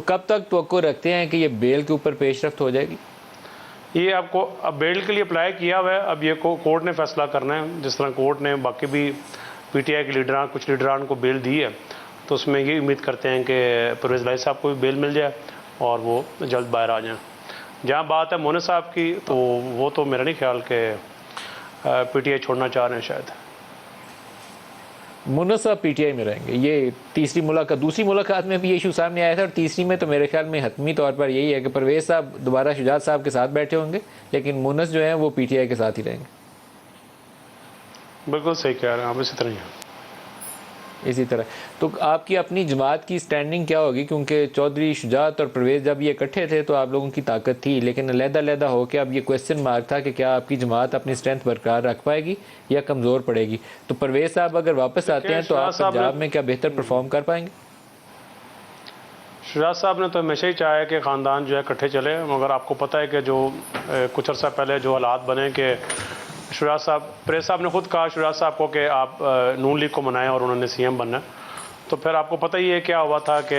कब तक तवक्को रखते हैं कि ये बेल के ऊपर पेशरफ्त हो जाएगी? ये आपको अब बेल के लिए अप्लाई किया हुआ है, अब ये कोर्ट ने फैसला करना है। जिस तरह कोर्ट ने बाकी भी पीटीआई के कुछ लीडरान को बेल दी है, तो उसमें ये उम्मीद करते हैं कि परवेज़ लाई साहब को भी बेल मिल जाए और वो जल्द बाहर आ जाएं। जहाँ बात है मोने साहब की, तो वो तो मेरा नहीं ख्याल कि पीटीआई छोड़ना चाह रहे हैं शायद। मुन्ना साहब पीटीआई में रहेंगे, ये तीसरी मुलाकात, दूसरी मुलाकात में भी ये इशू सामने आया था, और तीसरी में तो मेरे ख्याल में हतमी तौर पर यही है कि परवेज साहब दोबारा शुजात साहब के साथ बैठे होंगे, लेकिन मुन्नस जो है वो पीटीआई के साथ ही रहेंगे। बिल्कुल सही कह रहे हैं आप, इसी तरह ही है। इसी तरह तो आपकी अपनी जमात की स्टैंडिंग क्या होगी? क्योंकि चौधरी शुजात और परवेज़ जब ये इकट्ठे थे तो आप लोगों की ताकत थी, लेकिन अलहदा हो के अब ये क्वेश्चन मार्क था कि क्या आपकी जमात अपनी स्ट्रेंथ बरकरार रख पाएगी या कमज़ोर पड़ेगी। तो परवेज़ साहब अगर वापस आते हैं तो आप पंजाब में क्या बेहतर परफॉर्म कर पाएंगे? शुजात साहब ने तो हमेशा ही चाहा है कि ख़ानदान जो है इकट्ठे चले, मगर आपको पता है कि जो कुछ अर्सा पहले जो हालात बने कि शुजात साहब, प्रेस साहब ने खुद कहा शुजात साहब को कि आप नून लीग को मनाएं और उन्होंने सीएम बनना। तो फिर आपको पता ही है क्या हुआ था कि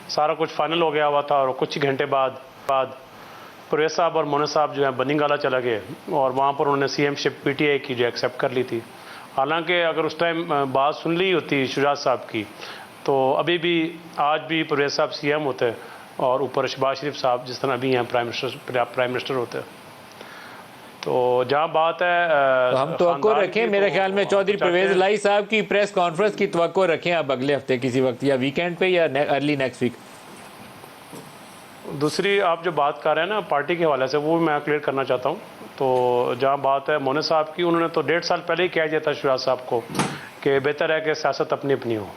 सारा कुछ फाइनल हो गया हुआ था, और कुछ ही घंटे बाद परवेज़ साहब और मोने साहब जो है बनिंगाला चला गए, और वहाँ पर उन्होंने सीएमशिप पीटीआई की जो एक्सेप्ट कर ली थी। हालांकि अगर उस टाइम बात सुन ली होती शुजात साहब की, तो अभी भी आज भी परवेज़ साहब सीएम होते और ऊपर शहबाज शरीफ साहब जिस तरह अभी हैं प्राइम मिनिस्टर होते। तो जहाँ बात है तो हम तवक्को रखें, मेरे ख्याल में चौधरी परवेज़ लाई साहब की प्रेस कॉन्फ्रेंस की तवक्को रखें अब अगले हफ्ते किसी वक्त, या वीकेंड पे या अर्ली नेक्स्ट वीक। दूसरी आप जो बात कर रहे हैं ना पार्टी के हवाले से, वो मैं क्लियर करना चाहता हूँ। तो जहाँ बात है मोने साहब की, उन्होंने तो 1.5 साल पहले ही कह दिया था शुजात साहब को कि बेहतर है कि सियासत अपनी अपनी हो।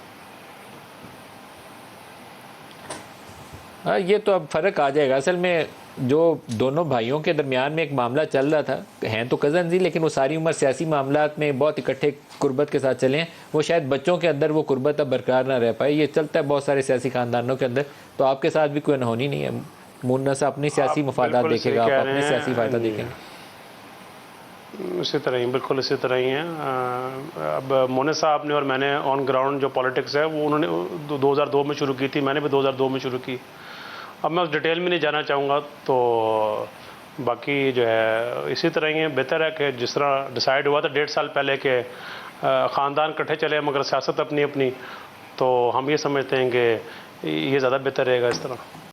हाँ, ये तो अब फ़र्क आ जाएगा। असल में जो दोनों भाइयों के दरमियान में एक मामला चल रहा था, हैं तो कज़न ही, लेकिन वो सारी उम्र सियासी मामलात में बहुत इकट्ठे कुर्बत के साथ चले हैं, वो शायद बच्चों के अंदर वो कुर्बत अब बरकरार ना रह पाए। ये चलता है बहुत सारे सियासी ख़ानदानों के अंदर, तो आपके साथ भी कोई अनहोनी नहीं है। मुन्ना से अपनी सियासी मफादात देखेगा, आप अपने सियासी फ़ायदा देखेंगे। इसी तरह ही, बिल्कुल इसी तरह ही है। अब मोने साहब ने और मैंने ऑन ग्राउंड जो पॉलिटिक्स है वो उन्होंने 2002 में शुरू की थी, मैंने भी 2002 में शुरू की। अब मैं उस डिटेल में नहीं जाना चाहूँगा। तो बाकी जो है इसी तरह ही है। बेहतर है कि जिस तरह डिसाइड हुआ था 1.5 साल पहले के ख़ानदान इकट्ठे चले मगर सियासत अपनी अपनी, तो हम ये समझते हैं कि ये ज़्यादा बेहतर रहेगा इस तरह।